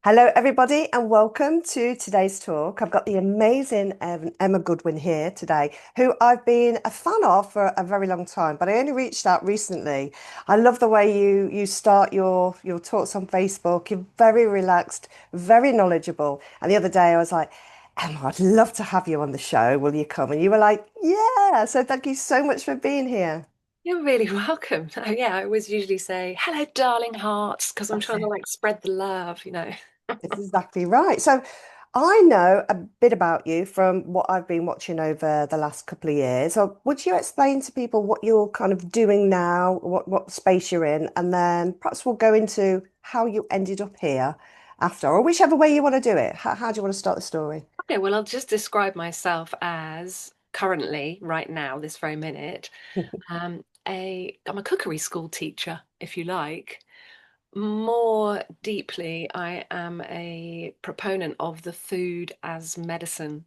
Hello, everybody, and welcome to today's talk. I've got the amazing Emma Goodwin here today, who I've been a fan of for a very long time, but I only reached out recently. I love the way you start your talks on Facebook. You're very relaxed, very knowledgeable. And the other day I was like, Emma, I'd love to have you on the show. Will you come? And you were like, yeah. So thank you so much for being here. You're really welcome. Oh, yeah, I always usually say, hello, darling hearts, because I'm That's trying to it. like spread the love. It's exactly right. So I know a bit about you from what I've been watching over the last couple of years. So would you explain to people what you're kind of doing now, what space you're in, and then perhaps we'll go into how you ended up here after, or whichever way you want to do it. How do you want to start the story? Okay, well, I'll just describe myself as currently, right now, this very minute, I'm a cookery school teacher, if you like. More deeply, I am a proponent of the food as medicine.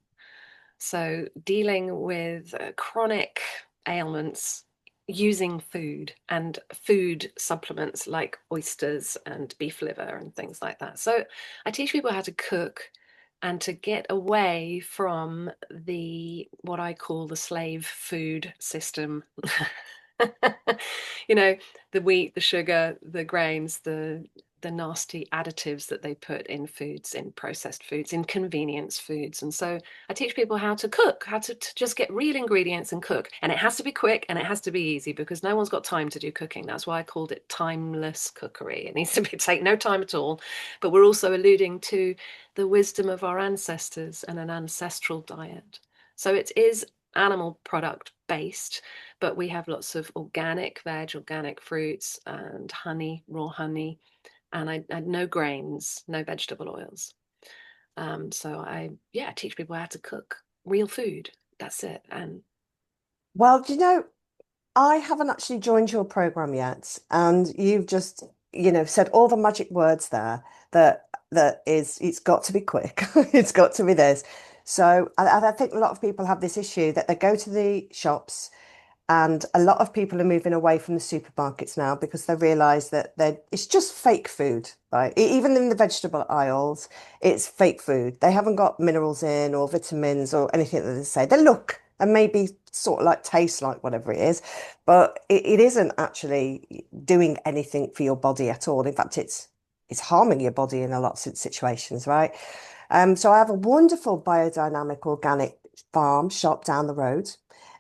So, dealing with chronic ailments using food and food supplements like oysters and beef liver and things like that. So, I teach people how to cook and to get away from the what I call the slave food system. you know, the wheat, the sugar, the grains, the nasty additives that they put in foods, in processed foods, in convenience foods. And so I teach people how to cook, how to just get real ingredients and cook. And it has to be quick and it has to be easy because no one's got time to do cooking. That's why I called it timeless cookery. It needs to be take no time at all. But we're also alluding to the wisdom of our ancestors and an ancestral diet. So it is animal product based, but we have lots of organic veg, organic fruits, and honey, raw honey, and I had no grains, no vegetable oils. So I teach people how to cook real food. That's it. And Well, do you know, I haven't actually joined your program yet, and you've just, said all the magic words there that is it's got to be quick. It's got to be this. So I think a lot of people have this issue that they go to the shops and a lot of people are moving away from the supermarkets now because they realize that it's just fake food, right? Even in the vegetable aisles, it's fake food. They haven't got minerals in or vitamins or anything that they say. They look and maybe sort of like taste like whatever it is, but it isn't actually doing anything for your body at all. In fact, it's harming your body in a lot of situations, right? So I have a wonderful biodynamic organic farm shop down the road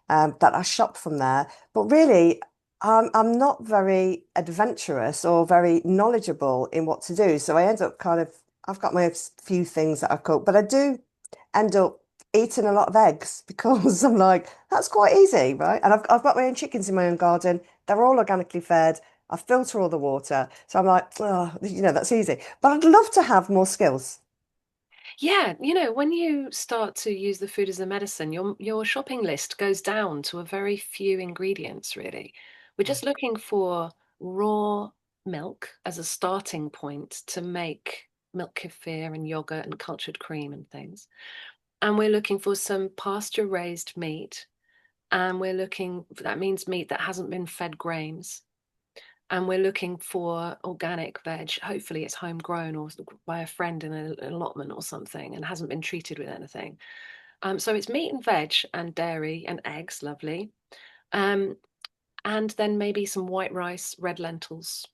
that I shop from there. But really, I'm not very adventurous or very knowledgeable in what to do. So I end up I've got my few things that I cook, but I do end up eating a lot of eggs because I'm like, that's quite easy, right? And I've got my own chickens in my own garden. They're all organically fed. I filter all the water. So I'm like, oh, that's easy. But I'd love to have more skills. yeah, when you start to use the food as a medicine, your shopping list goes down to a very few ingredients, really. We're just looking for raw milk as a starting point to make milk kefir and yogurt and cultured cream and things. And we're looking for some pasture raised meat. And that means meat that hasn't been fed grains. And we're looking for organic veg. Hopefully, it's homegrown or by a friend in an allotment or something and hasn't been treated with anything. So it's meat and veg and dairy and eggs, lovely. Um, and then maybe some white rice, red lentils,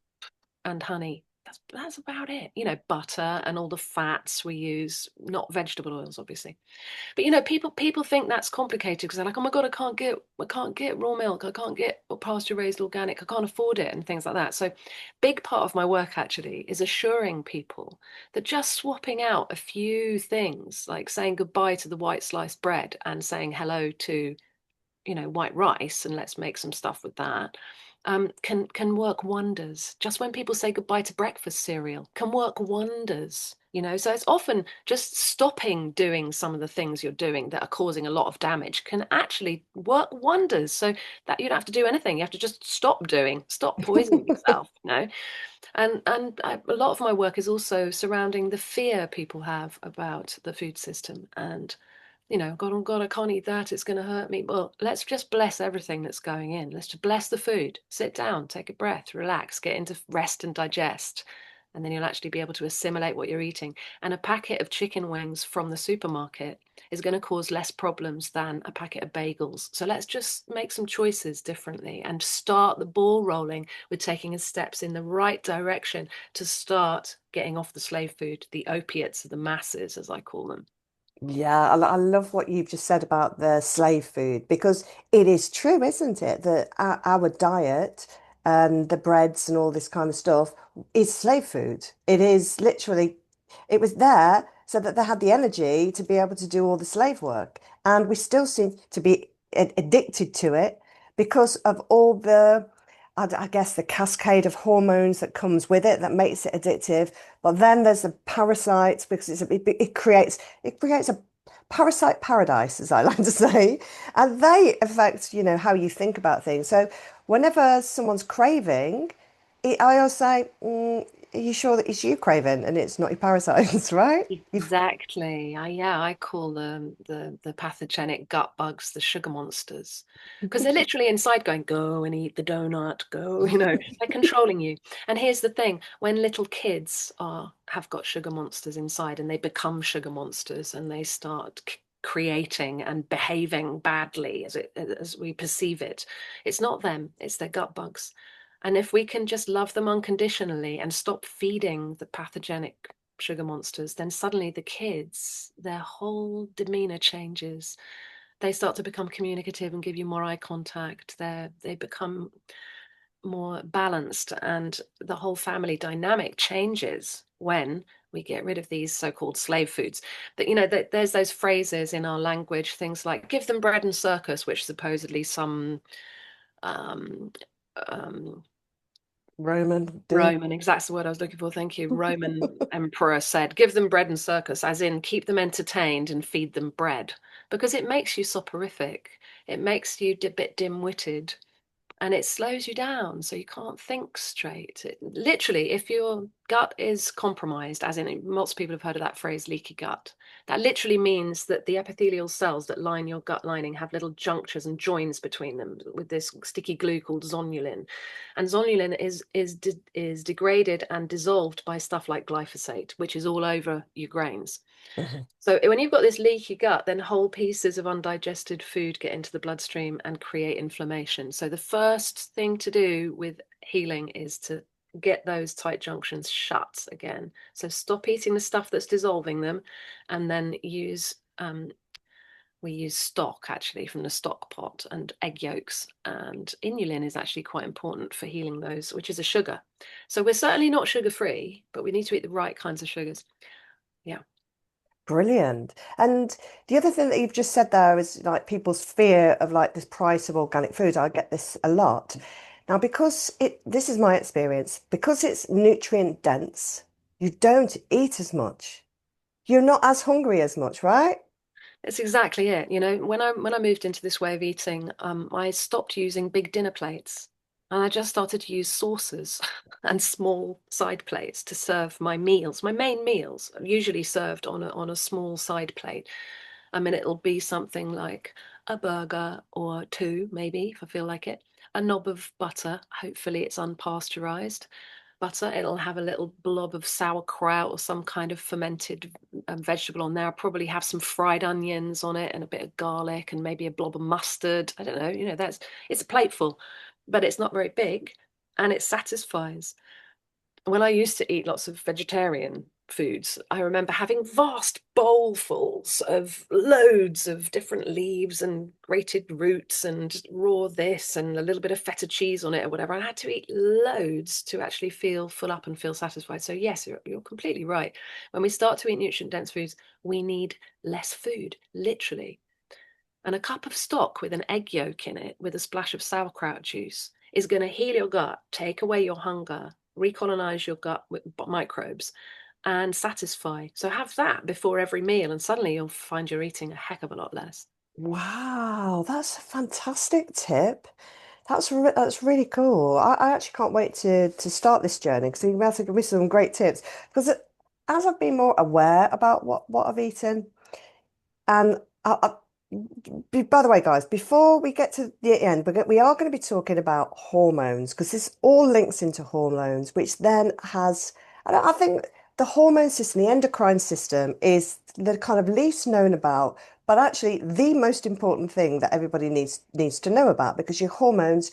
and honey. That's about it. Butter and all the fats we use, not vegetable oils, obviously. But people think that's complicated because they're like, oh my God, I can't get raw milk, I can't get pasture raised organic, I can't afford it, and things like that. So, big part of my work actually is assuring people that just swapping out a few things, like saying goodbye to the white sliced bread and saying hello to white rice, and let's make some stuff with that. Can work wonders. Just when people say goodbye to breakfast cereal, can work wonders. So it's often just stopping doing some of the things you're doing that are causing a lot of damage can actually work wonders. So that you don't have to do anything. You have to just stop poisoning yourself. A lot of my work is also surrounding the fear people have about the food system and God, oh God, I can't eat that. It's going to hurt me. Well, let's just bless everything that's going in. Let's just bless the food. Sit down, take a breath, relax, get into rest and digest. and then you'll actually be able to assimilate what you're eating. And a packet of chicken wings from the supermarket is going to cause less problems than a packet of bagels. So let's just make some choices differently and start the ball rolling with taking steps in the right direction to start getting off the slave food, the opiates of the masses, as I call them. Yeah, I love what you've just said about the slave food because it is true, isn't it? That our diet and the breads and all this kind of stuff is slave food. It is literally, it was there so that they had the energy to be able to do all the slave work. And we still seem to be addicted to it because of all the, I guess, the cascade of hormones that comes with it that makes it addictive. But then there's the parasites because it creates a parasite paradise, as I like to say, and they affect, how you think about things. So whenever someone's craving, I always say, "Are you sure that it's you craving and it's not your parasites, right?" You've Exactly. I call them the pathogenic gut bugs, the sugar monsters, because they're literally inside going, go and eat the donut, go, they're controlling you. And here's the thing, when little kids have got sugar monsters inside and they become sugar monsters and they start creating and behaving badly as we perceive it, it's not them, it's their gut bugs. And if we can just love them unconditionally and stop feeding the pathogenic sugar monsters, then suddenly the kids, their whole demeanor changes. They start to become communicative and give you more eye contact. They become more balanced, and the whole family dynamic changes when we get rid of these so-called slave foods. That there's those phrases in our language, things like "give them bread and circus," which supposedly some um, um, Roman did. Roman, exactly the word I was looking for. Thank you. Roman emperor said, give them bread and circus, as in keep them entertained and feed them bread, because it makes you soporific. It makes you a bit dim-witted and it slows you down so you can't think straight. Literally, if your gut is compromised, as in lots of people have heard of that phrase, leaky gut, that literally means that the epithelial cells that line your gut lining have little junctures and joins between them with this sticky glue called zonulin. And zonulin is degraded and dissolved by stuff like glyphosate, which is all over your grains. Mhm. So when you've got this leaky gut, then whole pieces of undigested food get into the bloodstream and create inflammation. So the first thing to do with healing is to get those tight junctions shut again. So stop eating the stuff that's dissolving them, and then we use stock actually from the stock pot and egg yolks. And inulin is actually quite important for healing those, which is a sugar. So we're certainly not sugar free, but we need to eat the right kinds of sugars. Yeah. Brilliant. And the other thing that you've just said there is like people's fear of like this price of organic food. I get this a lot. Now, because this is my experience, because it's nutrient dense, you don't eat as much. You're not as hungry as much, right? It's exactly it. When I moved into this way of eating, I stopped using big dinner plates and I just started to use saucers and small side plates to serve my meals. My main meals are usually served on a small side plate. I mean, it'll be something like a burger or two, maybe, if I feel like it. A knob of butter. Hopefully, it's unpasteurized butter. It'll have a little blob of sauerkraut or some kind of fermented vegetable on there. I'll probably have some fried onions on it and a bit of garlic and maybe a blob of mustard. I don't know. It's a plateful, but it's not very big and it satisfies. When I used to eat lots of vegetarian foods, I remember having vast bowlfuls of loads of different leaves and grated roots and raw this and a little bit of feta cheese on it or whatever. I had to eat loads to actually feel full up and feel satisfied. So yes, you're completely right. When we start to eat nutrient dense foods, we need less food, literally. And a cup of stock with an egg yolk in it with a splash of sauerkraut juice is going to heal your gut, take away your hunger, recolonize your gut with microbes, and satisfy. So have that before every meal, and suddenly you'll find you're eating a heck of a lot less. Wow, that's a fantastic tip. That's really cool. I actually can't wait to start this journey because you're about to give me some great tips. Because as I've been more aware about what I've eaten, and by the way, guys, before we get to the end, we are going to be talking about hormones because this all links into hormones, which then has I think the hormone system, the endocrine system, is the kind of least known about, but actually the most important thing that everybody needs to know about because your hormones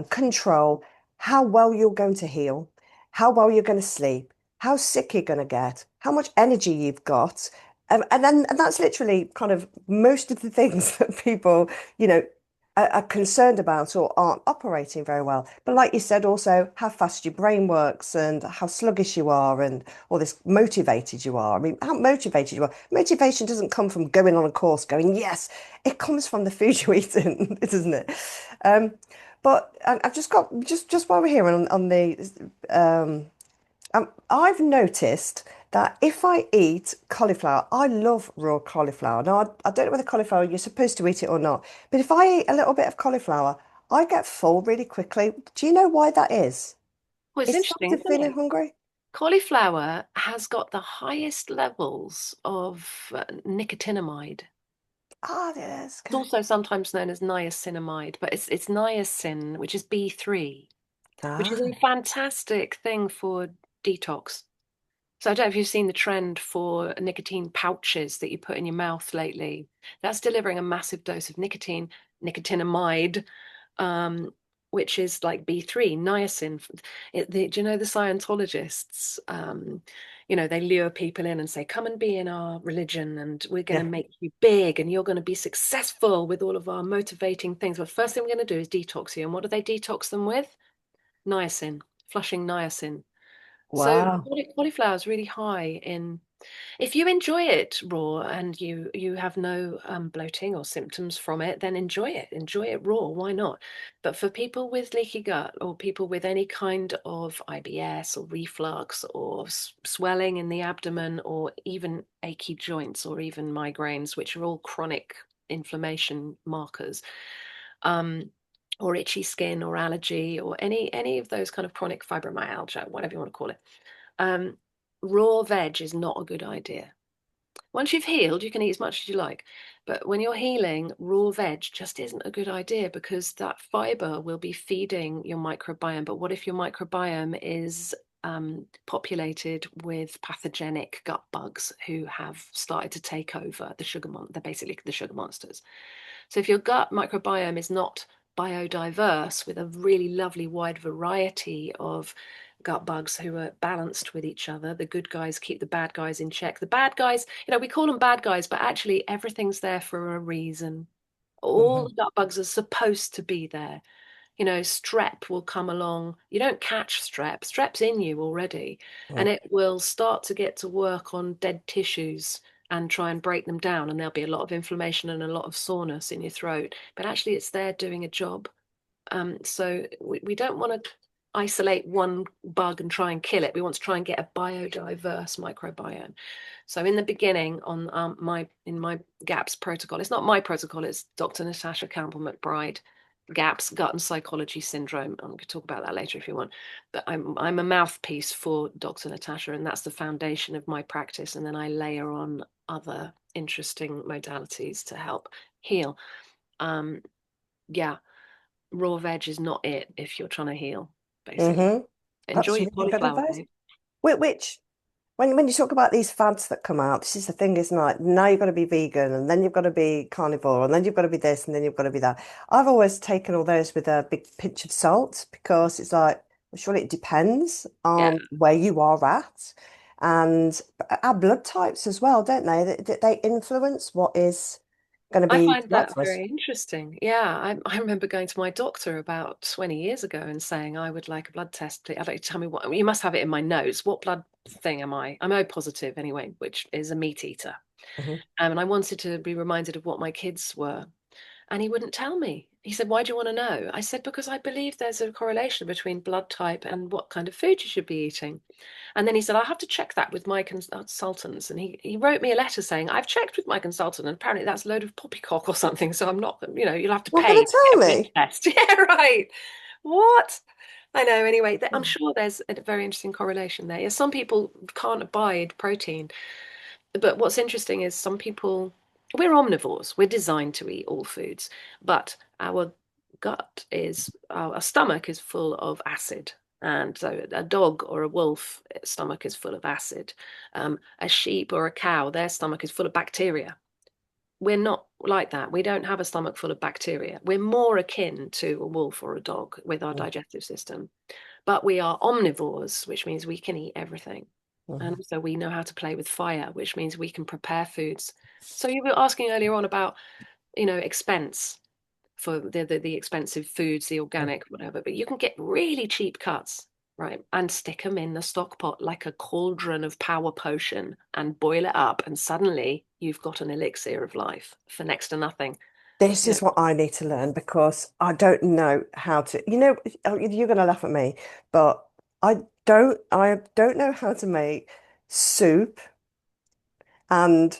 control how well you're going to heal, how well you're going to sleep, how sick you're going to get, how much energy you've got. And that's literally kind of most of the things that people, you know, are concerned about or aren't operating very well. But like you said, also how fast your brain works and how sluggish you are and all this motivated you are. I mean, how motivated you are. Motivation doesn't come from going on a course, going, yes, it comes from the food you eat, doesn't it? Um, but I've just got just while we're here on the I've noticed that if I eat cauliflower, I love raw cauliflower. Now, I don't know whether cauliflower you're supposed to eat it or not, but if I eat a little bit of cauliflower, I get full really quickly. Do you know why that is? Well, it's It interesting, stops me isn't feeling it? hungry. Cauliflower has got the highest levels of nicotinamide. Ah, it is. It's Okay. also sometimes known as niacinamide, but it's niacin, which is B3, which is a Ah, fantastic thing for detox. So I don't know if you've seen the trend for nicotine pouches that you put in your mouth lately. That's delivering a massive dose of nicotinamide, um, which is like B3, niacin. Do you know the Scientologists? They lure people in and say, come and be in our religion and we're going to yeah. make you big and you're going to be successful with all of our motivating things. But first thing we're going to do is detox you. And what do they detox them with? Niacin, flushing niacin. So Wow. cauliflower is really high in. If you enjoy it raw and you have no bloating or symptoms from it, then enjoy it. Enjoy it raw. Why not? But for people with leaky gut or people with any kind of IBS or reflux or swelling in the abdomen or even achy joints or even migraines, which are all chronic inflammation markers, um, or itchy skin or allergy or any of those kind of chronic fibromyalgia, whatever you want to call it, um, raw veg is not a good idea. Once you've healed, you can eat as much as you like. But when you're healing, raw veg just isn't a good idea because that fiber will be feeding your microbiome. But what if your microbiome is populated with pathogenic gut bugs who have started to take over the they're basically the sugar monsters. So if your gut microbiome is not biodiverse with a really lovely wide variety of gut bugs who are balanced with each other, the good guys keep the bad guys in check. The bad guys, we call them bad guys, but actually everything's there for a reason. All Hmm. the gut bugs are supposed to be there. Strep will come along. You don't catch strep, strep's in you already, and it will start to get to work on dead tissues and try and break them down. And there'll be a lot of inflammation and a lot of soreness in your throat. But actually, it's there doing a job. So we don't want to isolate one bug and try and kill it. We want to try and get a biodiverse microbiome. So in the beginning, on my GAPS protocol, it's not my protocol. It's Dr. Natasha Campbell McBride GAPS, gut and psychology syndrome. I'm going to talk about that later if you want. But I'm a mouthpiece for Dr. Natasha, and that's the foundation of my practice. And then I layer on other interesting modalities to help heal. Um, yeah, raw veg is not it if you're trying to heal, basically. Hmm. Enjoy That's your really good cauliflower, advice. babe. Which when you talk about these fads that come out, this is the thing, isn't it? Now you've got to be vegan, and then you've got to be carnivore, and then you've got to be this, and then you've got to be that. I've always taken all those with a big pinch of salt because it's like, well, surely it depends Yeah. on where you are at, and our blood types as well, don't they? They influence what is going to I be find right that for us. very interesting. Yeah, I remember going to my doctor about 20 years ago and saying, I would like a blood test. Please. I'd like you to tell me what, you must have it in my notes. What blood thing am I? I'm O positive anyway, which is a meat eater. Hmm. And I wanted to be reminded of what my kids were. And he wouldn't tell me. He said, why do you want to know? I said, because I believe there's a correlation between blood type and what kind of food you should be eating. And then he said, I'll have to check that with my consultants. And he wrote me a letter saying, I've checked with my consultant, and apparently that's a load of poppycock or something. So I'm not, you'll have to Not pay going to to get tell a blood me. test. Yeah, right. What? I know. Anyway, I'm sure there's a very interesting correlation there. Yeah, some people can't abide protein. But what's interesting is some people, we're omnivores, we're designed to eat all foods, but our stomach is full of acid. And so a dog or a wolf, its stomach is full of acid. A sheep or a cow, their stomach is full of bacteria. We're not like that. We don't have a stomach full of bacteria. We're more akin to a wolf or a dog with our Mm, digestive system. But we are omnivores, which means we can eat everything. And mm, also we know how to play with fire, which means we can prepare foods. So you were asking earlier on about, expense for the expensive foods, the mm. organic, whatever, but you can get really cheap cuts, right? And stick them in the stock pot like a cauldron of power potion and boil it up. And suddenly you've got an elixir of life for next to nothing. This You know, is what I need to learn because I don't know how to, you're going to laugh at me, but I don't know how to make soup and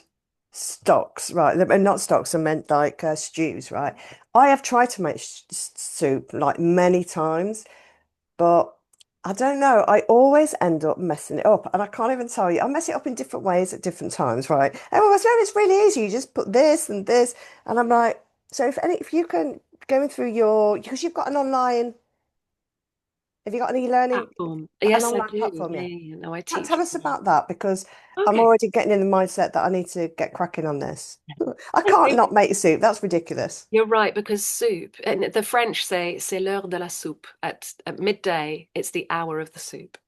stocks, right? Not stocks, I meant like stews, right? I have tried to make soup like many times, but I don't know. I always end up messing it up, and I can't even tell you. I mess it up in different ways at different times, right? Everyone says, "Oh, it's really easy. You just put this and this," and I'm like, so if you can going through your because you've got an online, have you got any learning platform. an Yes, I online do. platform? Yeah, Yeah. yeah, yeah. No, I Tell teach. us about that because I'm Okay. already getting in the mindset that I need to get cracking on this. I can't not make soup. That's ridiculous. You're right, because soup, and the French say c'est l'heure de la soupe. At midday, it's the hour of the soup.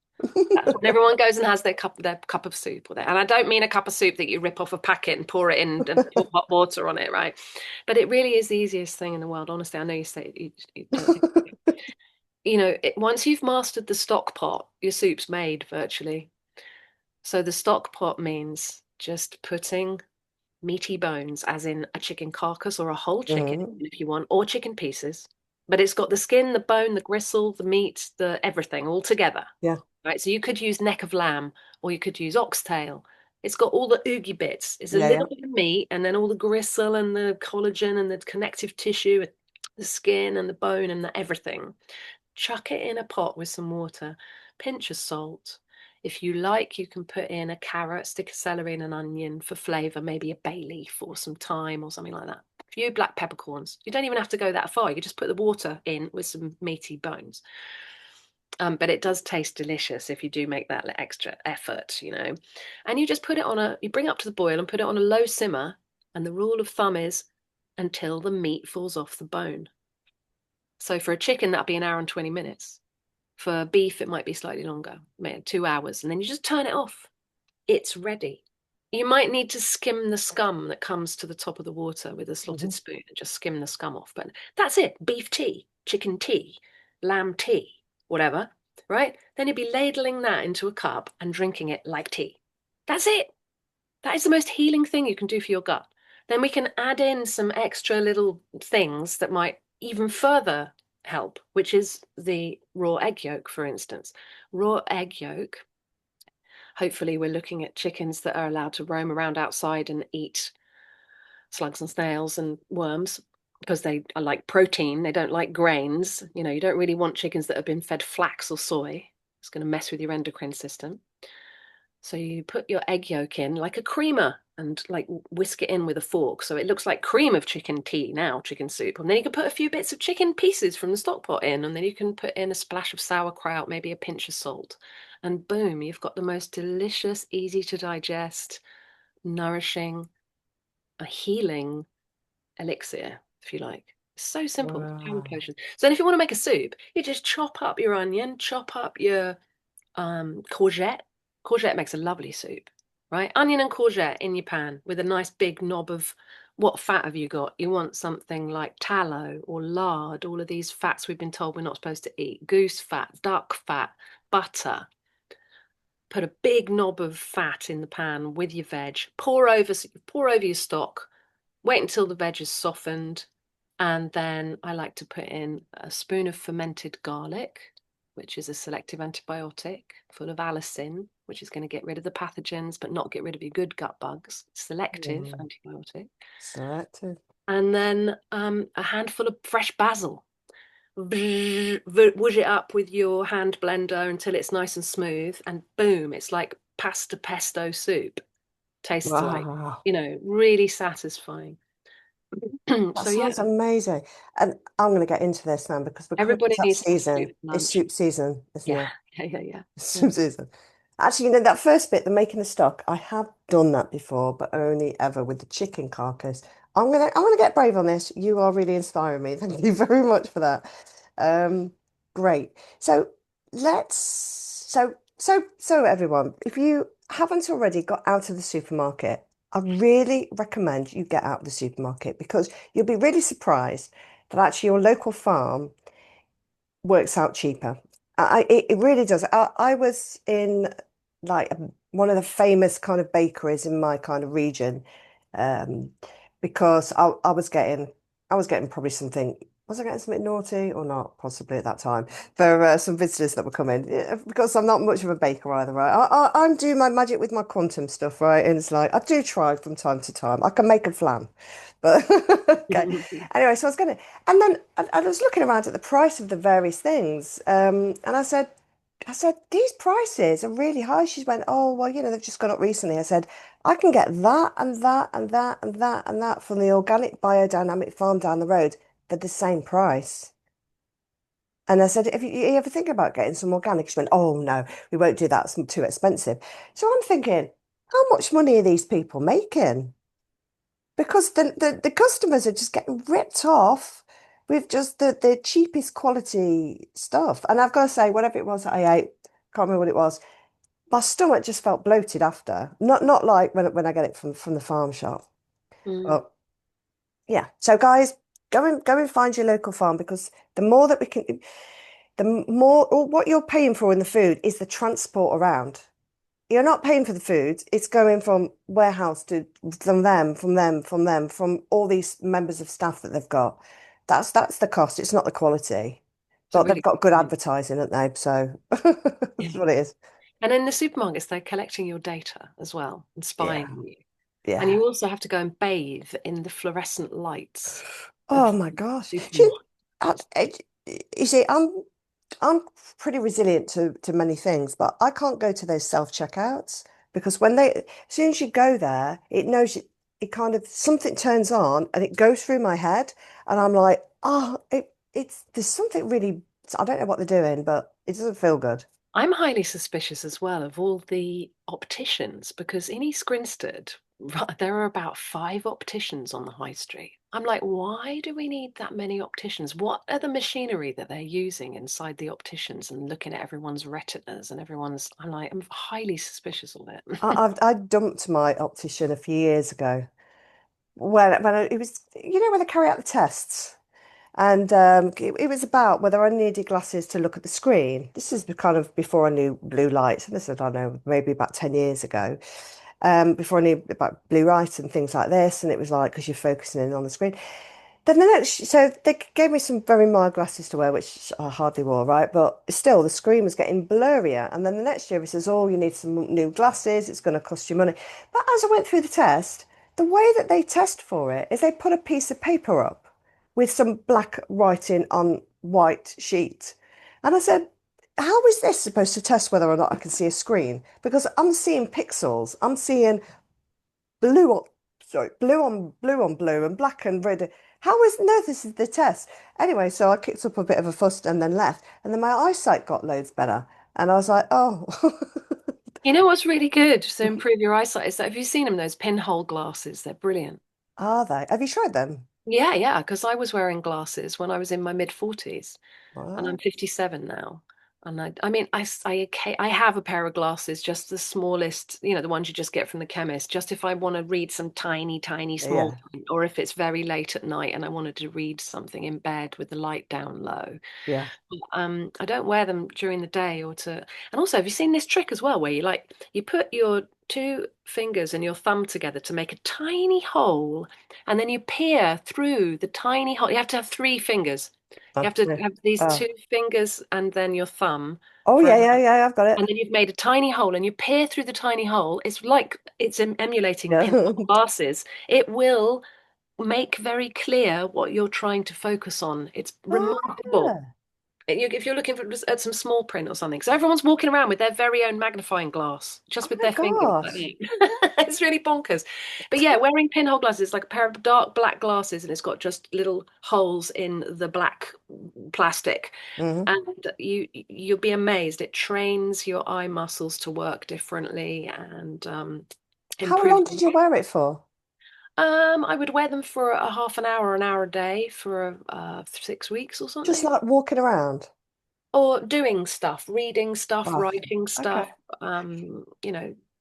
That's when everyone goes and has their cup of soup. And I don't mean a cup of soup that you rip off a packet and pour it in and pour hot water on it, right? But it really is the easiest thing in the world. Honestly, I know you say you don't think. Once you've mastered the stock pot, your soup's made virtually. So the stock pot means just putting meaty bones, as in a chicken carcass or a whole chicken, Mhm. if you want, or chicken pieces. But it's got the skin, the bone, the gristle, the meat, the everything all together. Yeah. Right. So you could use neck of lamb or you could use oxtail. It's got all the oogie bits. It's a Yeah, yeah. little bit of meat and then all the gristle and the collagen and the connective tissue, the skin and the bone and the everything. Chuck it in a pot with some water, pinch of salt. If you like, you can put in a carrot, stick a celery and an onion for flavor, maybe a bay leaf or some thyme or something like that. A few black peppercorns. You don't even have to go that far. You just put the water in with some meaty bones. But it does taste delicious if you do make that extra effort. And you just you bring it up to the boil and put it on a low simmer. And the rule of thumb is until the meat falls off the bone. So for a chicken, that'd be an hour and 20 minutes. For beef, it might be slightly longer, maybe 2 hours, and then you just turn it off. It's ready. You might need to skim the scum that comes to the top of the water with a slotted Mhm. spoon and just skim the scum off. But that's it. Beef tea, chicken tea, lamb tea, whatever, right? Then you'd be ladling that into a cup and drinking it like tea. That's it. That is the most healing thing you can do for your gut. Then we can add in some extra little things that might even further help, which is the raw egg yolk, for instance. Raw egg yolk, hopefully, we're looking at chickens that are allowed to roam around outside and eat slugs and snails and worms because they are like protein. They don't like grains. You don't really want chickens that have been fed flax or soy. It's going to mess with your endocrine system. So you put your egg yolk in like a creamer and like whisk it in with a fork. So it looks like cream of chicken tea now, chicken soup. And then you can put a few bits of chicken pieces from the stock pot in. And then you can put in a splash of sauerkraut, maybe a pinch of salt. And boom, you've got the most delicious, easy to digest, nourishing, a healing elixir, if you like. So simple, power Wow. potion. So then if you want to make a soup, you just chop up your onion, chop up your courgette. Courgette makes a lovely soup, right? Onion and courgette in your pan with a nice big knob of what fat have you got? You want something like tallow or lard, all of these fats we've been told we're not supposed to eat. Goose fat, duck fat, butter. Put a big knob of fat in the pan with your veg. Pour over your stock. Wait until the veg is softened. And then I like to put in a spoon of fermented garlic, which is a selective antibiotic full of allicin, which is going to get rid of the pathogens but not get rid of your good gut bugs. Selective Mm. antibiotic. Selective. And then a handful of fresh basil. Whoosh it up with your hand blender until it's nice and smooth. And boom, it's like pasta pesto soup. Tastes like, Wow. really satisfying. That So yeah, sounds amazing. And I'm going to get into this now because we're coming everybody to that needs to have soup season. for It's lunch. soup season, isn't Yeah, it? yeah. Soup Mm. season. Actually, that first bit, the making the stock, I have done that before, but only ever with the chicken carcass. I'm gonna get brave on this. You are really inspiring me. Thank you very much for that. Um, great. So so everyone, if you haven't already got out of the supermarket, I really recommend you get out of the supermarket because you'll be really surprised that actually your local farm works out cheaper. It really does. I was in like one of the famous kind of bakeries in my kind of region, um, because I was getting probably something. Was I getting something naughty or not? Possibly at that time for some visitors that were coming. Yeah, because I'm not much of a baker either, right? I'm doing my magic with my quantum stuff, right? And it's like I do try from time to time. I can make a flan, but okay. Anyway, so I was going to. And then I was looking around at the price of the various things, and I said, these prices are really high. She went, oh, well, they've just gone up recently. I said, I can get that and that and that and that and that from the organic biodynamic farm down the road for the same price. And I said, if you ever think about getting some organic? She went, oh, no, we won't do that. It's too expensive. So I'm thinking, how much money are these people making? Because the customers are just getting ripped off with just the cheapest quality stuff. And I've got to say, whatever it was that I ate, can't remember what it was, my stomach just felt bloated after. Not like when I get it from the farm shop. Mm. But yeah. So guys, go and find your local farm because the more that we can, the more or what you're paying for in the food is the transport around. You're not paying for the food. It's going from warehouse to from all these members of staff that they've got. That's the cost. It's not the quality. It's a But they've really got good good point. advertising, haven't they? So Yeah. that's what it is. And in the supermarkets, they're collecting your data as well and spying Yeah. on you. And Yeah. you also have to go and bathe in the fluorescent lights Oh of my the gosh. supermarket. You see, I'm pretty resilient to many things, but I can't go to those self-checkouts because as soon as you go there, it knows you, it kind of something turns on and it goes through my head, and I'm like, oh, it's there's something really, I don't know what they're doing, but it doesn't feel good. I'm highly suspicious as well of all the opticians because in East Grinstead, there are about 5 opticians on the high street. I'm like, why do we need that many opticians? What are the machinery that they're using inside the opticians and looking at everyone's retinas and everyone's, I'm highly suspicious of it. I dumped my optician a few years ago it was, when they carry out the tests. And it was about whether I needed glasses to look at the screen. This is kind of before I knew blue lights. And this is, I don't know, maybe about 10 years ago, before I knew about blue lights and things like this. And it was like, because you're focusing in on the screen. Then so they gave me some very mild glasses to wear, which I hardly wore, right? But still, the screen was getting blurrier. And then the next year, he says, oh, you need some new glasses. It's going to cost you money. But as I went through the test, the way that they test for it is they put a piece of paper up with some black writing on white sheet. And I said, how is this supposed to test whether or not I can see a screen? Because I'm seeing pixels. I'm seeing blue on, sorry, blue on blue and black and red. How is no, this is the test. Anyway, so I kicked up a bit of a fuss and then left. And then my eyesight got loads better. And I was like, oh, You know what's really good to improve your eyesight is that have you seen them, those pinhole glasses? They're brilliant. are they? Have you tried them? Yeah, because I was wearing glasses when I was in my mid 40s and I'm Wow. 57 now. And I mean, I have a pair of glasses, just the smallest, the ones you just get from the chemist, just if I want to read some tiny, tiny small Yeah, print, or if it's very late at night and I wanted to read something in bed with the light down low. yeah. I don't wear them during the day and also, have you seen this trick as well, where you put your 2 fingers and your thumb together to make a tiny hole, and then you peer through the tiny hole. You have to have 3 fingers. You have to Yeah. have these Oh. 2 fingers and then your thumb Oh, for, yeah, yeah, yeah, I've got it. and then you've made a tiny hole and you peer through the tiny hole. It's like it's emulating Yeah. pinhole glasses. It will make very clear what you're trying to focus on. It's remarkable. Ah. If you're looking for at some small print or something, so everyone's walking around with their very own magnifying glass, Oh just with my their fingers like gosh. that. It's really bonkers. But yeah, wearing pinhole glasses, like a pair of dark black glasses, and it's got just little holes in the black plastic, Hmm. and you'll be amazed. It trains your eye muscles to work differently and How improves. long did you wear it for? I would wear them for a half an hour a day for 6 weeks or Just something. like walking around. Or doing stuff, reading stuff, Oh, writing okay. stuff,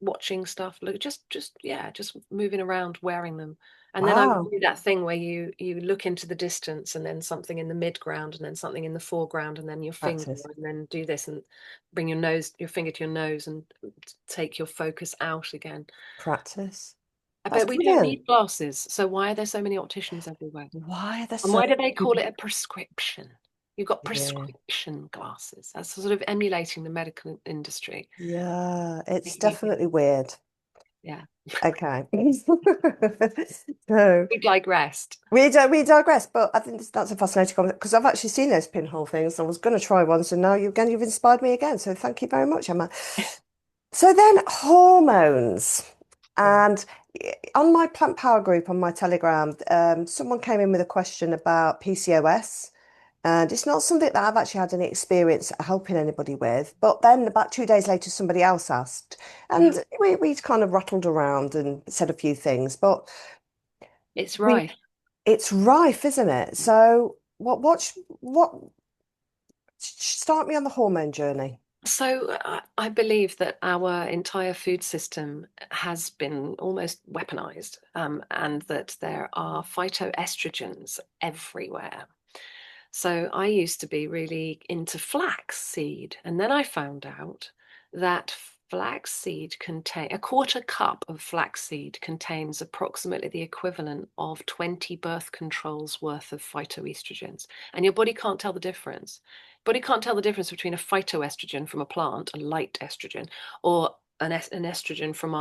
watching stuff. Look, yeah, just moving around, wearing them. And then I would Wow. do that thing where you look into the distance and then something in the midground and then something in the foreground and then your finger Practice. and then do this and bring your finger to your nose and take your focus out again. Practice. That's But we don't brilliant. need glasses, so why are there so many opticians everywhere? Why are there And so why do they call many? it a prescription? You've got Yeah. prescription glasses. That's sort of emulating the medical industry. Yeah, it's definitely weird. Yeah. Okay. So We digressed. we digress, but I think that's a fascinating comment because I've actually seen those pinhole things. I was going to try one, so now you've inspired me again. So thank you very much, Emma. So then hormones. And on my Plant Power group on my Telegram, someone came in with a question about PCOS. And it's not something that I've actually had any experience helping anybody with. But then about 2 days later, somebody else asked. Mm. And we kind of rattled around and said a few things. But It's we right. it's rife, isn't it? So what start me on the hormone journey. So I believe that our entire food system has been almost weaponized, and that there are phytoestrogens everywhere. So I used to be really into flaxseed, and then I found out that flaxseed contain a quarter cup of flaxseed contains approximately the equivalent of 20 birth controls worth of phytoestrogens, and your body can't tell the difference. Body can't tell the difference between a phytoestrogen from a plant, a light estrogen, or an estrogen from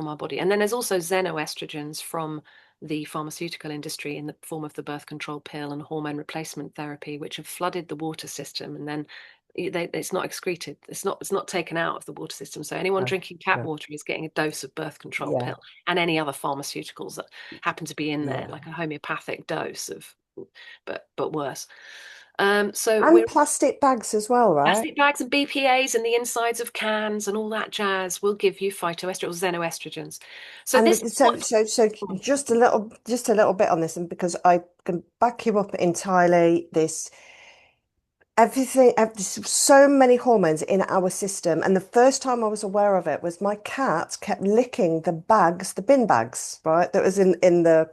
our body. And then there's also xenoestrogens from the pharmaceutical industry in the form of the birth control pill and hormone replacement therapy, which have flooded the water system, and then it's not excreted. It's not taken out of the water system. So anyone No, drinking tap no. water is getting a dose of birth control Yeah, pill and any other pharmaceuticals that happen to be in there, yeah. like a homeopathic dose of, but worse. So And we're plastic bags as well, right? plastic bags and BPAs and the insides of cans and all that jazz will give you phytoestrogens, xenoestrogens. So And this is so, what. so just a little bit on this, and because I can back you up entirely, there's so many hormones in our system. And the first time I was aware of it was my cat kept licking the bags, the bin bags, right? That was in the,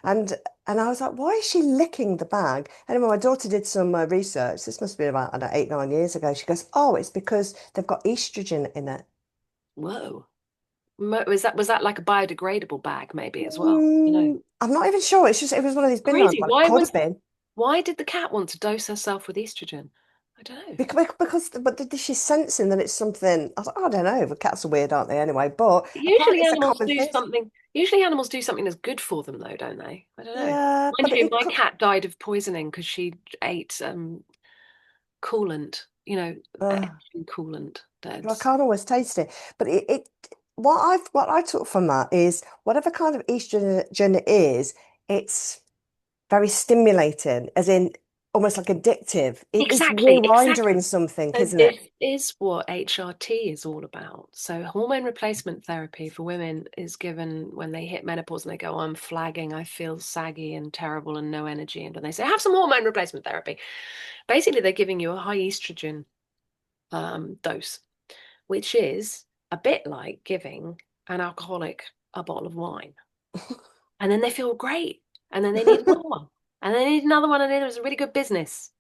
and, and I was like, why is she licking the bag? Anyway, my daughter did some research. This must have been about, I don't know, 8, 9 years ago. She goes, oh, it's because they've got estrogen in it. Whoa. Was that like a biodegradable bag maybe as well? You know. I'm not even sure. It's just it was one of these bin bags. Crazy. Well, it could have been Why did the cat want to dose herself with estrogen? I don't know. because but she's sensing that it's something. I don't know. But cats are weird, aren't they? Anyway, but apparently Usually it's a animals common do thing. something. Usually animals do something that's good for them though, don't they? I don't know. Yeah, Mind but you, it my could. cat died of poisoning because she ate coolant, estrogen coolant. I That's can't always taste it. But what I took from that is whatever kind of estrogen it is, it's very stimulating, as in almost like addictive. It's exactly. rewinding something, So isn't it? this is what HRT is all about. So hormone replacement therapy for women is given when they hit menopause and they go, I'm flagging, I feel saggy and terrible and no energy. And then they say, have some hormone replacement therapy. Basically, they're giving you a high estrogen dose, which is a bit like giving an alcoholic a bottle of wine. And then they feel great. And then they need another one. And they need another one. And it was a really good business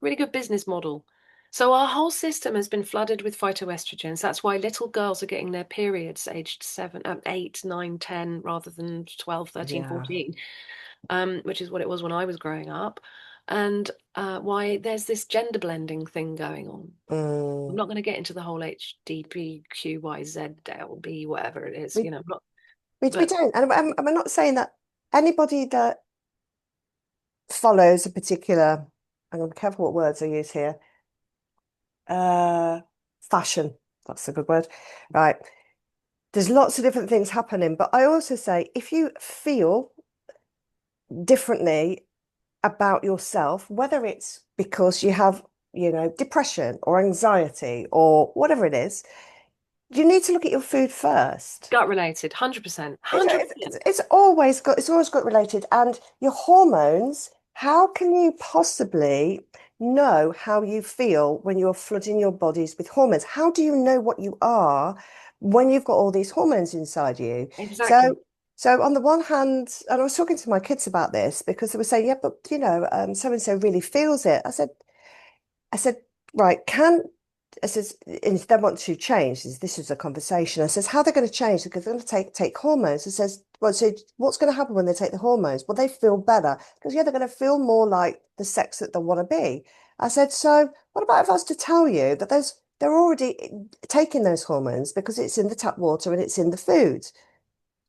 model. So our whole system has been flooded with phytoestrogens. That's why little girls are getting their periods aged 7, 8, 9, 10, rather than 12, 13, Yeah. 14, which is what it was when I was growing up. And why there's this gender blending thing going on. I'm Mm. not going to get into the whole HDPQYZLB, whatever it is, We not, we but don't, and I'm not saying that anybody that follows a particular, and I'm careful what words I use here, Uh, fashion. That's a good word. Right. There's lots of different things happening, but I also say if you feel differently about yourself, whether it's because you have, depression or anxiety or whatever it is, you need to look at your food first. Gut related, 100%, It's, it's, 100%. it's always gut related. And your hormones, how can you possibly know how you feel when you're flooding your bodies with hormones? How do you know what you are when you've got all these hormones inside you? Exactly. So, so on the one hand, and I was talking to my kids about this because they were saying, yeah, but so and so really feels it. I said, right, I says, and if they want to change, this was a conversation. I says, how they're going to change because they're going to take hormones. I says, well, so what's going to happen when they take the hormones? Well, they feel better because yeah, they're going to feel more like the sex that they want to be. I said, so what about if I was to tell you that they're already taking those hormones because it's in the tap water and it's in the food.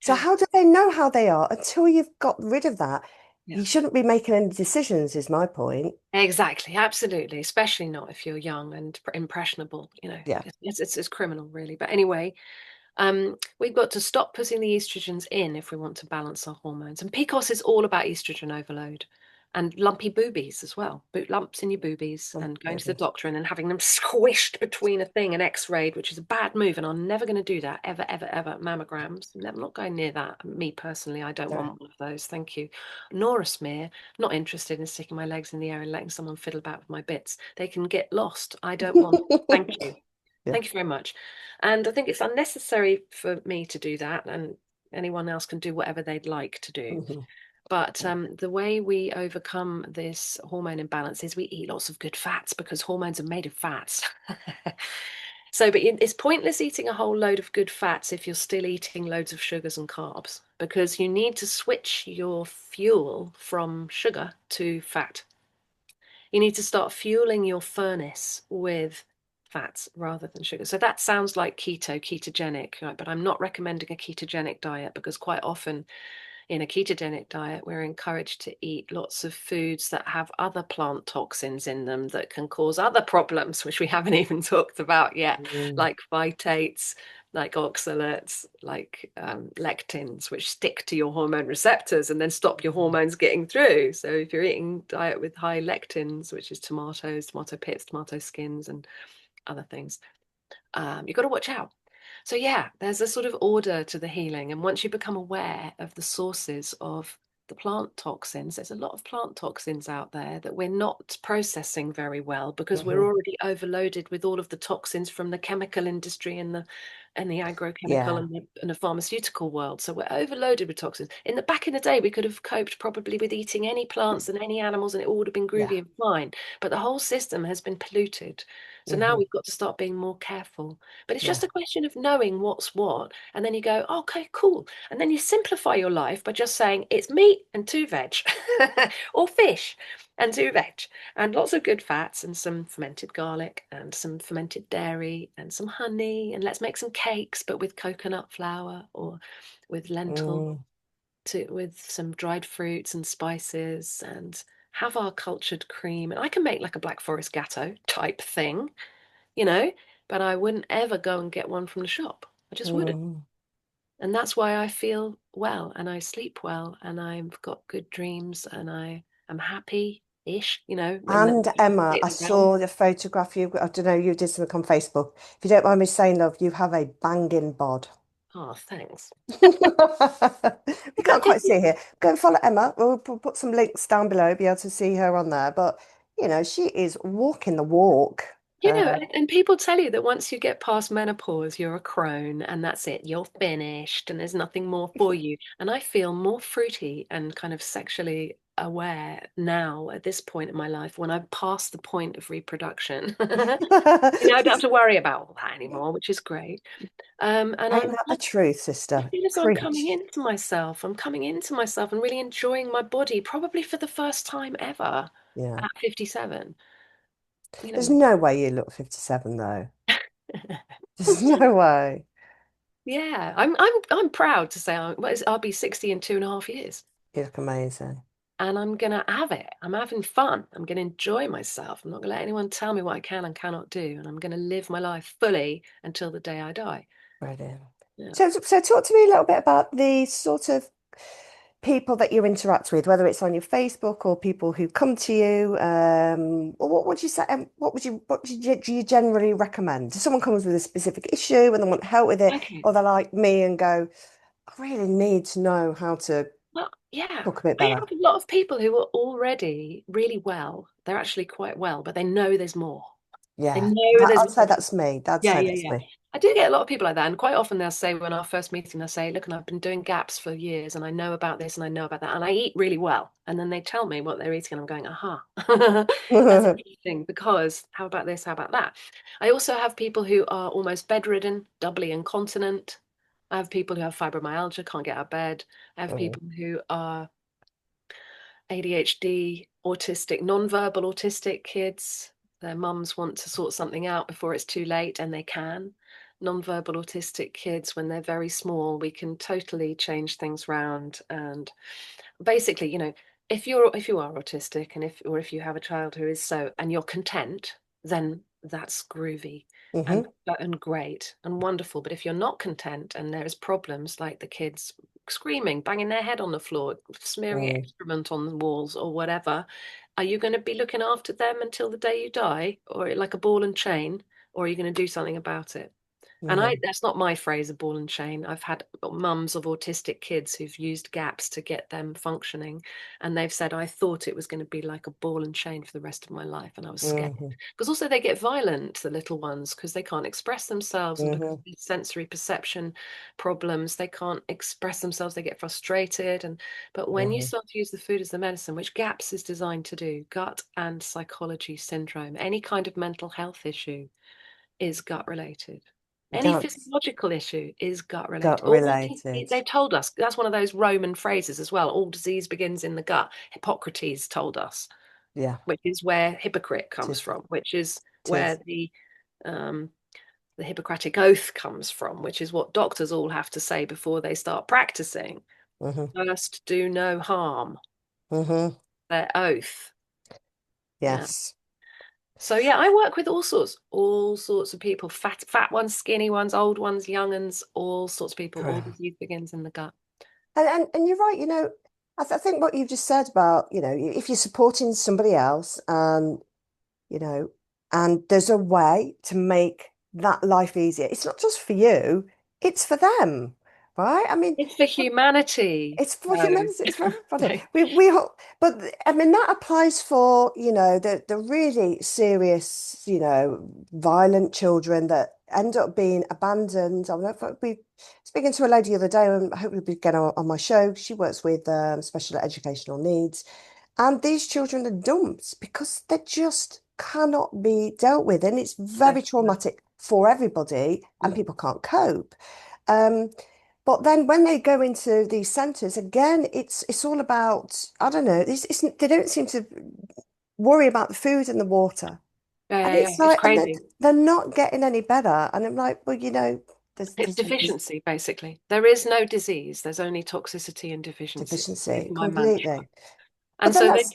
So Yeah. how do they know how they are until you've got rid of that? Yeah. You shouldn't be making any decisions, is my point. Exactly, absolutely, especially not if you're young and impressionable, Yeah. it's criminal really. But anyway, we've got to stop putting the estrogens in if we want to balance our hormones. And PCOS is all about estrogen overload and lumpy boobies as well. Boot lumps in your boobies Oh and going my to the gosh. doctor and then having them squished between a thing and X-rayed, which is a bad move. And I'm never going to do that ever, ever, ever. Mammograms, I'm not going near that. Me personally, I don't No. want one of those. Thank you. Nor a smear. Not interested in sticking my legs in the air and letting someone fiddle about with my bits. They can get lost. I don't want. Thank you. Yeah. Thank you very much. And I think it's unnecessary for me to do that, and anyone else can do whatever they'd like to do. Mhm. But the way we overcome this hormone imbalance is we eat lots of good fats because hormones are made of fats. So, but it's pointless eating a whole load of good fats if you're still eating loads of sugars and carbs because you need to switch your fuel from sugar to fat. You need to start fueling your furnace with fats rather than sugar. So that sounds like ketogenic, right? But I'm not recommending a ketogenic diet because quite often in a ketogenic diet, we're encouraged to eat lots of foods that have other plant toxins in them that can cause other problems, which we haven't even talked about yet, Mm, like phytates, like oxalates, like lectins, which stick to your hormone receptors and then stop your mhm, hormones getting through. So if you're eating diet with high lectins, which is tomatoes, tomato pits, tomato skins, and other things, you've got to watch out. So, yeah, there's a sort of order to the healing. And once you become aware of the sources of the plant toxins, there's a lot of plant toxins out there that we're not processing very well because we're mhm. already overloaded with all of the toxins from the chemical industry and the agrochemical Yeah. and the pharmaceutical world. So we're overloaded with toxins. Back in the day, we could have coped probably with eating any plants and any animals, and it all would have been Yeah. groovy and fine. But the whole system has been polluted. So now Hmm. we've got to start being more careful. But it's just Yeah. a question of knowing what's what. And then you go, okay, cool. And then you simplify your life by just saying it's meat and two veg, or fish and two veg, and lots of good fats and some fermented garlic and some fermented dairy and some honey. And let's make some cakes, but with coconut flour or with lentil, Mm. with some dried fruits and spices and have our cultured cream. And I can make like a Black Forest gatto type thing, you know, but I wouldn't ever go and get one from the shop. I just wouldn't. Mm. And that's why I feel well and I sleep well and I've got good dreams and I am happy-ish, in the And Emma, in I the realm. saw the photograph you, I don't know, you did something on Facebook. If you don't mind me saying, love, you have a banging bod. Oh, thanks. We can't quite see here. Go and follow Emma. We'll put some links down below, be able to see her on there. But, she is walking the walk. And people tell you that once you get past menopause, you're a crone and that's it. You're finished and there's nothing more for you. And I feel more fruity and kind of sexually aware now at this point in my life when I've passed the point of reproduction. I don't have to worry about all that anymore, which is great. And Ain't that the truth, I sister? feel as though I'm coming Preach. into myself. I'm coming into myself and really enjoying my body, probably for the first time ever Yeah. at 57. You There's know. no way you look 57, though. There's no way. Yeah, I'm proud to say I'll be 60 in 2.5 years. You look amazing. and I'm going to have it. I'm having fun. I'm going to enjoy myself. I'm not going to let anyone tell me what I can and cannot do. And I'm going to live my life fully until the day I die. Brilliant. Yeah. So talk to me a little bit about the sort of people that you interact with, whether it's on your Facebook or people who come to you. What would you say? Do you generally recommend? If someone comes with a specific issue and they want help with it, Okay. or they're like me and go, I really need to know how to Well, yeah. cook a bit I better. have a lot of people who are already really well. They're actually quite well, but they know there's more. They Yeah, know there's I'd say more. that's me. I'd Yeah, say yeah, that's yeah. me. I do get a lot of people like that, and quite often they'll say when our first meeting, they'll say, "Look, and I've been doing gaps for years, and I know about this and I know about that, and I eat really well." And then they tell me what they're eating, and I'm going, "Aha, that's interesting." Because how about this? How about that? I also have people who are almost bedridden, doubly incontinent. I have people who have fibromyalgia, can't get out of bed. I have Mm, people who are ADHD, autistic, non-verbal autistic kids. Their mums want to sort something out before it's too late, and they can. Non-verbal autistic kids, when they're very small, we can totally change things round. And basically, if you are autistic and if you have a child who is so and you're content, then that's groovy and hmm and great and wonderful. But if you're not content and there's problems like the kids screaming, banging their head on the floor, smearing mm, excrement on the walls or whatever, are you going to be looking after them until the day you die, or like a ball and chain, or are you going to do something about it? And yeah. that's not my phrase, a ball and chain. I've had mums of autistic kids who've used gaps to get them functioning. And they've said, I thought it was going to be like a ball and chain for the rest of my life. And I was scared. hmm Because also they get violent, the little ones, because they can't express themselves. And because of hmm these sensory perception problems, they can't express themselves. They get frustrated. But when you hmm start to use the food as the medicine, which gaps is designed to do, gut and psychology syndrome, any kind of mental health issue is gut related. Any That's physiological issue is gut gut related. related. They've told us that's one of those Roman phrases as well. All disease begins in the gut. Hippocrates told us, Yeah, which is where hypocrite it comes is. from, which is It where is. um, the Hippocratic Oath comes from, which is what doctors all have to say before they start practicing. hmm First, do no harm. hmm Their oath. Yeah. Yes. So yeah, I work with all sorts of people, fat ones, skinny ones, old ones, young ones, all sorts of people. All Correct. disease begins in the gut. And you're right, I think what you've just said about, if you're supporting somebody else you know, and there's a way to make that life easier. It's not just for you, it's for them, right? I mean, It's for humanity. it's for No. humanity, it's for everybody. Right. But I mean that applies for, the really serious, violent children that end up being abandoned. I know we speaking to a lady the other day, and I hope you'll be getting on my show. She works with special educational needs, and these children are dumped because they just cannot be dealt with, and it's very That's right. traumatic for everybody, and Mm. people can't cope. Um, but then when they go into these centres, again, it's all about, I don't know, they don't seem to worry about the food and the water. Yeah, And yeah, yeah. it's It's like, and crazy. they're not getting any better. And I'm like, well, It's there's deficiency, basically. There is no disease. There's only toxicity and deficiency, is deficiency my mantra. completely. But And then so that's,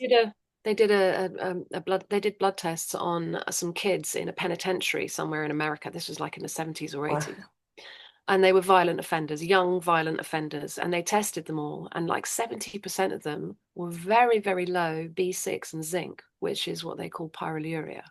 they did blood tests on some kids in a penitentiary somewhere in America. This was like in the 70s or 80s. wow. And they were violent offenders, young violent offenders, and they tested them all. And like 70% of them were very, very low B6 and zinc, which is what they call pyroluria.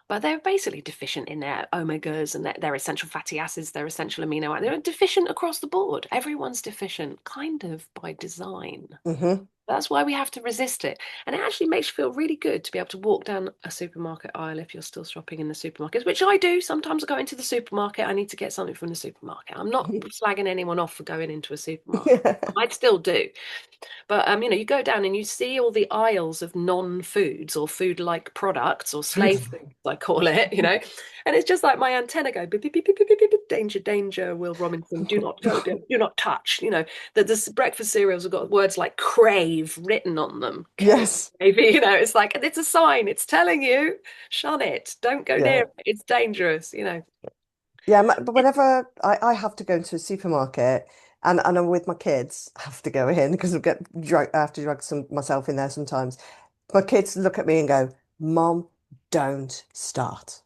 But they're basically deficient in their omegas and their essential fatty acids, their essential amino acids. They're deficient across the board. Everyone's deficient, kind of by design. hmm That's why we have to resist it. And it actually makes you feel really good to be able to walk down a supermarket aisle if you're still shopping in the supermarkets, which I do. Sometimes I go into the supermarket, I need to get something from the supermarket. I'm not slagging anyone off for going into a supermarket. I still do. But you go down and you see all the aisles of non-foods or food-like products or slave foods, I call it, and it's just like my antenna go beep, beep, beep, beep, beep, beep, beep, danger, danger, Will Robinson, do not go, do not touch. That the breakfast cereals have got words like crave written on them. Yes. Maybe, it's like it's a sign. It's telling you, shun it, don't go near Yeah. it. It's dangerous. Yeah, but whenever I have to go into a supermarket, and I'm with my kids. I have to go in because I have to drag some myself in there sometimes. My kids look at me and go, "Mom, don't start."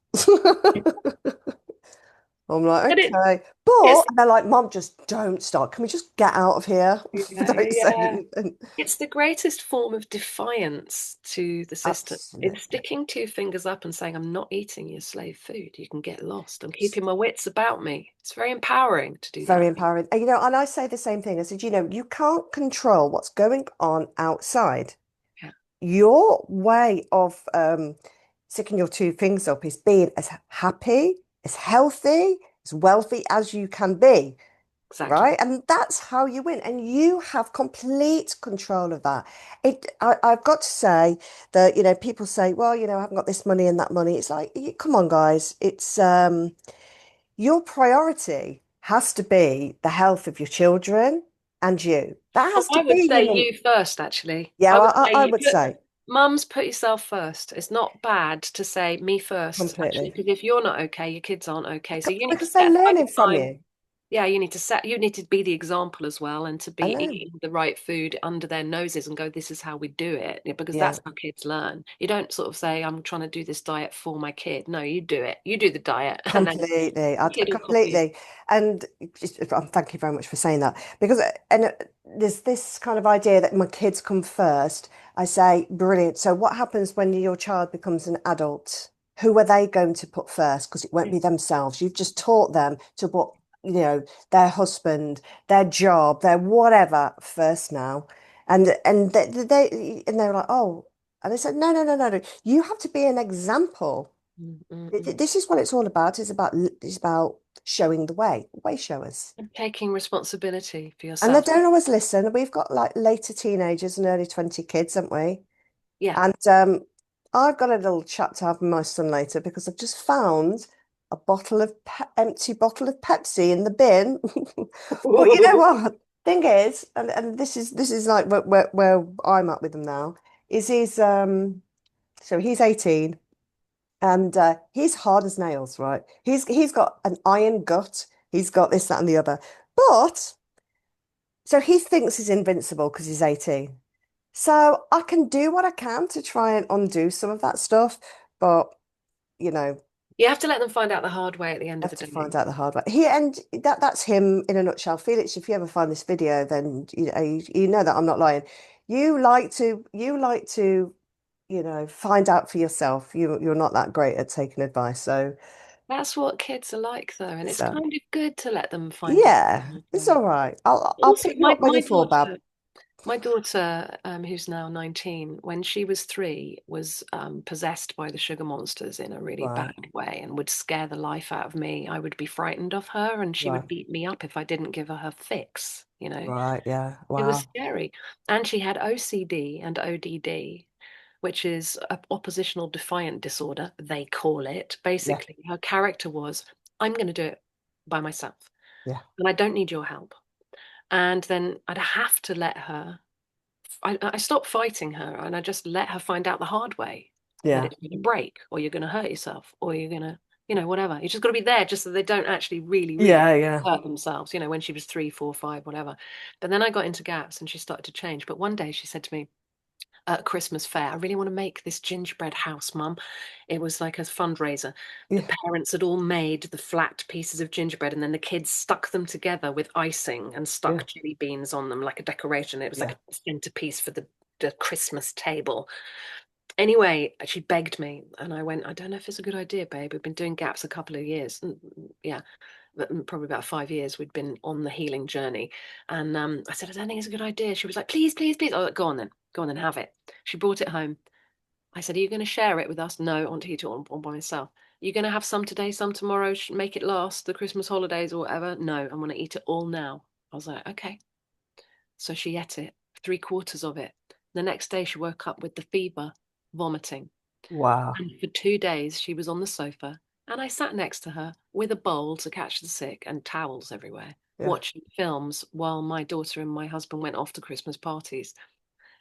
I'm But like, it okay. But it's and they're like, Mom, just don't start. Can we just get out of here? yeah, Don't say yeah. anything. It's the greatest form of defiance to the system. It's Absolutely. sticking two fingers up and saying, I'm not eating your slave food. You can get lost. I'm keeping my wits about me. It's very empowering to do Very that. empowering. And, and I say the same thing. I said, you can't control what's going on outside. Yeah, Your way of sticking your two fingers up is being as happy, as healthy, as wealthy as you can be. exactly. Right? And that's how you win. And you have complete control of that. I've got to say that, people say, well, I haven't got this money and that money. It's like, come on, guys. It's your priority has to be the health of your children and you. That Well, has to I would be say your you first, actually. yeah, I would well, say I you would put say mums put yourself first. It's not bad to say me first, actually, completely because if you're not okay, your kids aren't okay. So you need to because they're set aside learning the from time. you. Yeah, you need to be the example as well and to I be know. eating the right food under their noses and go, this is how we do it. Yeah, because Yeah. that's how kids learn. You don't sort of say, I'm trying to do this diet for my kid. No, you do it. You do the diet and then Completely, the kid will copy it. completely, and thank you very much for saying that because there's this kind of idea that my kids come first. I say, brilliant. So what happens when your child becomes an adult? Who are they going to put first? Because it won't Yeah. be themselves. You've just taught them to put, their husband, their job, their whatever first now, and they're like, oh, and I said, no, no, no, no, no. You have to be an example. Mm, mm, mm. This is what it's all about. It's about showing the way, way showers. And taking responsibility for And they yourself. don't always listen. We've got like later teenagers and early 20 kids, haven't we? Yeah. And I've got a little chat to have with my son later because I've just found a empty bottle of Pepsi in the bin. But you know what? Thing is, and this is like where I'm at with them now, is he's 18. And he's hard as nails, right? He's got an iron gut. He's got this, that, and the other. But so he thinks he's invincible because he's 18. So I can do what I can to try and undo some of that stuff, but you know, You have to let them find out the hard way at the end I of have the to day. find out the hard way. And that's him in a nutshell. Felix, if you ever find this video, then you know that I'm not lying. You like to find out for yourself. You're not that great at taking advice. So That's what kids are like, though, and it's so kind of good to let them find out the yeah, hard it's way. all right. I'll Also, pick you up when you fall bad. my daughter, who's now 19, when she was 3, was possessed by the sugar monsters in a really bad Right, way and would scare the life out of me. I would be frightened of her, and she would right, beat me up if I didn't give her her fix, you know. right. Yeah. It was Wow. scary. And she had OCD and ODD, which is a oppositional defiant disorder, they call it. Yeah. Basically, her character was, I'm going to do it by myself, Yeah. and I don't need your help. And then I'd have to let her, I stopped fighting her and I just let her find out the hard way that Yeah. it's going to break or you're going to hurt yourself or you're going to, whatever. You just got to be there just so they don't actually really, really Yeah. Yeah. hurt themselves, when she was 3, 4, 5, whatever. But then I got into gaps and she started to change. But one day she said to me, at a Christmas fair. I really want to make this gingerbread house, Mum. It was like a fundraiser. The Yeah. parents had all made the flat pieces of gingerbread, and then the kids stuck them together with icing and Yeah. stuck jelly beans on them like a decoration. It was like Yeah. a centerpiece for the Christmas table. Anyway, she begged me, and I went, I don't know if it's a good idea, babe. We've been doing gaps a couple of years. Yeah, probably about 5 years we'd been on the healing journey. And I said, I don't think it's a good idea. She was like, please, please, please. Oh, go on then, have it. She brought it home. I said, are you going to share it with us? No, I want to eat it all by myself. Are you going to have some today, some tomorrow, make it last the Christmas holidays or whatever? No, I'm going to eat it all now. I was like, okay. So she ate it, 3/4 of it. The next day she woke up with the fever, vomiting. Wow. And for 2 days, she was on the sofa, and I sat next to her with a bowl to catch the sick and towels everywhere, Yeah. watching films while my daughter and my husband went off to Christmas parties.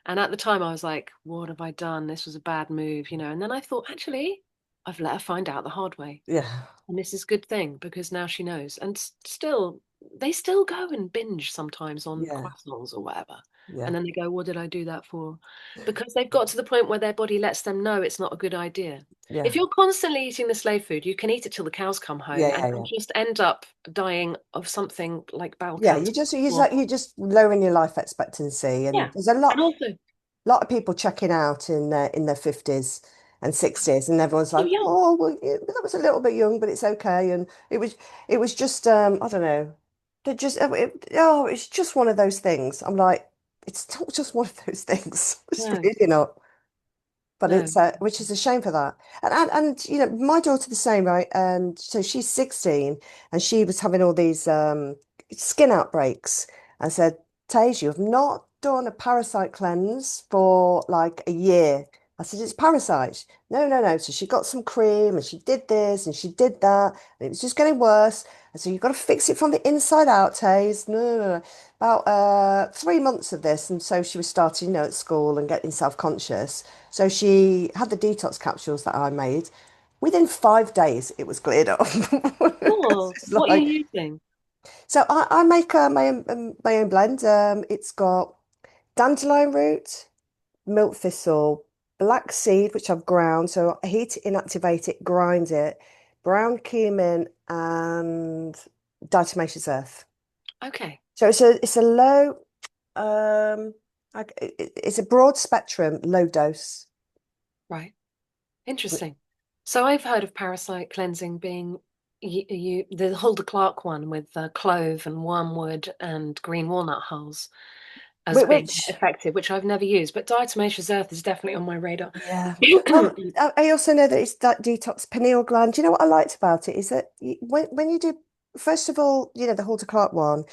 And at the time, I was like, what have I done? This was a bad move. And then I thought, actually, I've let her find out the hard way. Yeah. And this is a good thing because now she knows. And still, they still go and binge sometimes on Yeah. croissants or whatever. And Yeah. then they go, what did I do that for? Because they've got to the point where their body lets them know it's not a good idea. If Yeah. you're constantly eating the slave food, you can eat it till the cows come Yeah. home and Yeah. you'll Yeah. just end up dying of something like bowel Yeah. cancer. Or, You just lowering your life expectancy, and yeah. there's a And also, lot of people checking out in their 50s and 60s, and everyone's so like, young. oh well, yeah, that was a little bit young, but it's okay. And it was just I don't know, it's just one of those things. I'm like, it's not just one of those things. It's No, really not. But no. it's which is a shame for that. And you know, my daughter the same, right? And so she's 16, and she was having all these skin outbreaks. I said, Tage, you have not done a parasite cleanse for like a year. I said, it's parasites. No, no, no. So she got some cream and she did this and she did that, and it was just getting worse. And so you've got to fix it from the inside out, Tage. No, no, no. About 3 months of this, and so she was starting, you know, at school and getting self-conscious. So she had the detox capsules that I made. Within 5 days, it was cleared up. 'Cause Oh, it's what are like, you using? so I make my own blend. It's got dandelion root, milk thistle, black seed, which I've ground. So I heat it, inactivate it, grind it, brown cumin, and diatomaceous earth. Okay, So it's a low, it's a broad spectrum, low dose. right. Interesting. So I've heard of parasite cleansing being the Hulda Clark one with clove and wormwood and green walnut hulls as being Which effective, which I've never used, but diatomaceous earth is definitely on my radar. Yeah. Well, I also know that it's that detox pineal gland. Do you know what I liked about it is that when you do, first of all, you know, the Halter Clark one,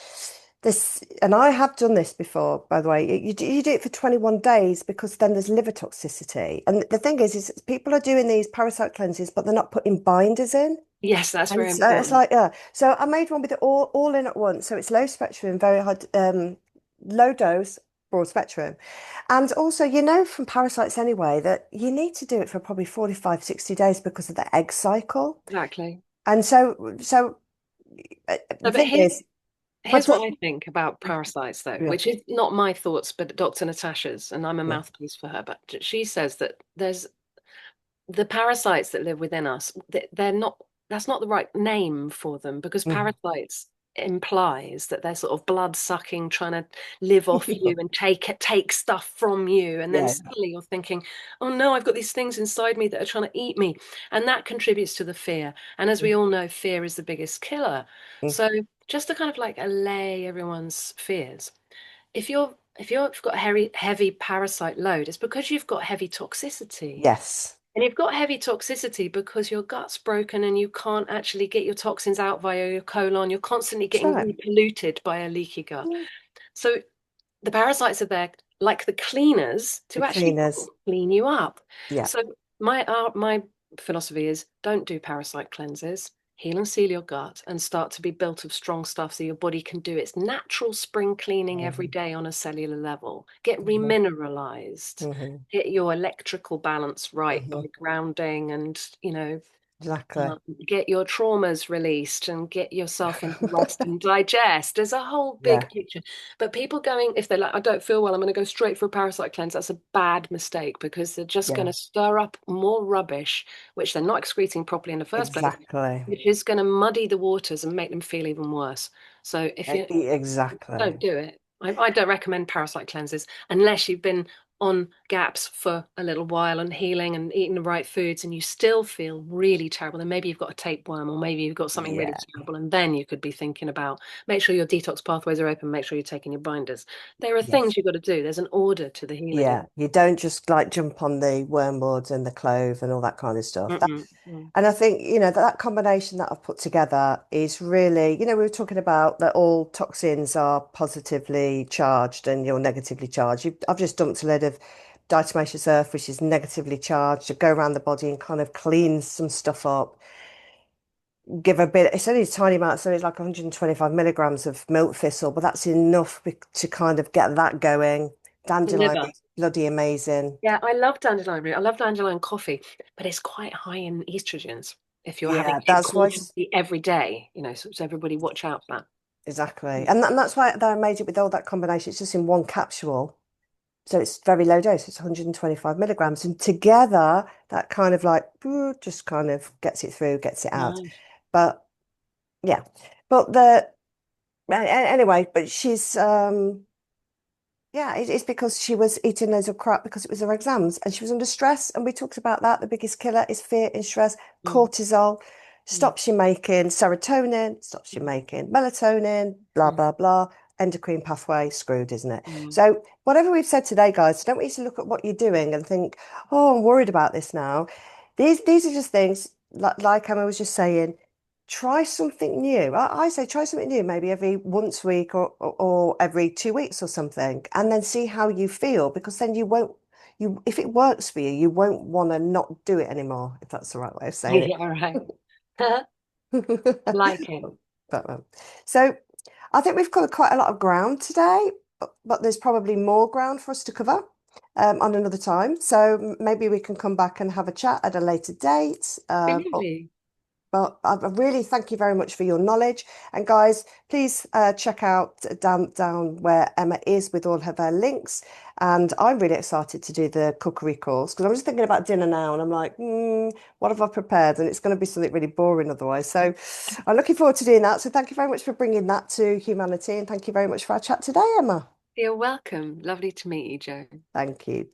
this, and I have done this before, by the way, you do it for 21 days because then there's liver toxicity. And the thing is people are doing these parasite cleanses, but they're not putting binders in. Yes, that's And very so it's important. like, yeah. So I made one with it all in at once. So it's low spectrum, very high, low dose, broad spectrum. And also, you know, from parasites anyway, that you need to do it for probably 45, 60 days because of the egg cycle. Exactly. And so No, the but thing is, here's but what I think about parasites, though, yeah. which is not my thoughts, but Dr. Natasha's, and I'm a Yeah. mouthpiece for her. But she says that there's the parasites that live within us, they're not, that's not the right name for them because Mhm. parasites implies that they're sort of blood sucking, trying to live off you and take stuff from you. And then Yeah. suddenly you're thinking, oh no, I've got these things inside me that are trying to eat me. And that contributes to the fear. And as Yeah. we all know, fear is the biggest killer. Mm. So just to kind of like allay everyone's fears, if you've got a heavy parasite load, it's because you've got heavy toxicity. Yes. And you've got heavy toxicity because your gut's broken and you can't actually get your toxins out via your colon. You're constantly That's getting right. repolluted by a leaky gut. Yeah. So the parasites are there like the cleaners The to actually cleaners. clean you up. Yeah. So my philosophy is don't do parasite cleanses. Heal and seal your gut and start to be built of strong stuff so your body can do its natural spring cleaning every Hmm. day on a cellular level. Get Hmm. remineralized. Hmm. Get your electrical balance right by Hmm. grounding and, Exactly. get your traumas released and get yourself into rest and digest. There's a whole big Yeah. picture. But people going, if they're like, I don't feel well, I'm going to go straight for a parasite cleanse, that's a bad mistake because they're just going Yeah. to stir up more rubbish, which they're not excreting properly in the first place, Exactly. which is going to muddy the waters and make them feel even worse. So if you don't Exactly. do it. I don't recommend parasite cleanses unless you've been on gaps for a little while and healing and eating the right foods and you still feel really terrible. And maybe you've got a tapeworm or maybe you've got something really Yeah. terrible. And then you could be thinking about make sure your detox pathways are open, make sure you're taking your binders. There are Yes. things you've got to do. There's an order to the healing. Yeah. You don't just like jump on the wormwood and the clove and all that kind of stuff. Mm-mm. Mm. And I think, you know, that combination that I've put together is really, you know, we were talking about that all toxins are positively charged and you're negatively charged. I've just dumped a load of diatomaceous earth, which is negatively charged, to go around the body and kind of clean some stuff up. Give a bit, it's only a tiny amount, so it's like 125 milligrams of milk thistle, but that's enough to kind of get that going. The Dandelion liver. is bloody amazing. Yeah, I love dandelion root. I love dandelion coffee, but it's quite high in estrogens if you're having Yeah, it that's why consciously every day, so everybody watch out for that. exactly. And that's why they made it with all that combination. It's just in one capsule. So it's very low dose. It's 125 milligrams. And together, that kind of like just kind of gets it through, gets it out. Nice. But yeah. But the anyway, but she's yeah, it's because she was eating loads of crap because it was her exams and she was under stress. And we talked about that. The biggest killer is fear and stress. Mm, Cortisol mm, stops you making serotonin, stops you mm, making melatonin, blah, mm, blah, blah. Endocrine pathway screwed, isn't it? mm. So, whatever we've said today, guys, don't we need to look at what you're doing and think, oh, I'm worried about this now. These are just things like Emma was just saying, try something new. I say try something new, maybe every once a week or every 2 weeks or something, and then see how you feel because then you won't if it works for you, you won't want to not do it anymore, if that's the right way of saying Yeah, right. it. Like it. But, so I think we've covered quite a lot of ground today, but there's probably more ground for us to cover on another time. So maybe we can come back and have a chat at a later date. Brilliantly. But I really thank you very much for your knowledge. And guys, please check out down where Emma is with all of her links. And I'm really excited to do the cookery course because I'm just thinking about dinner now and I'm like, what have I prepared? And it's going to be something really boring otherwise. So I'm looking forward to doing that. So thank you very much for bringing that to humanity. And thank you very much for our chat today, Emma. You're welcome. Lovely to meet you, Joe. Thank you.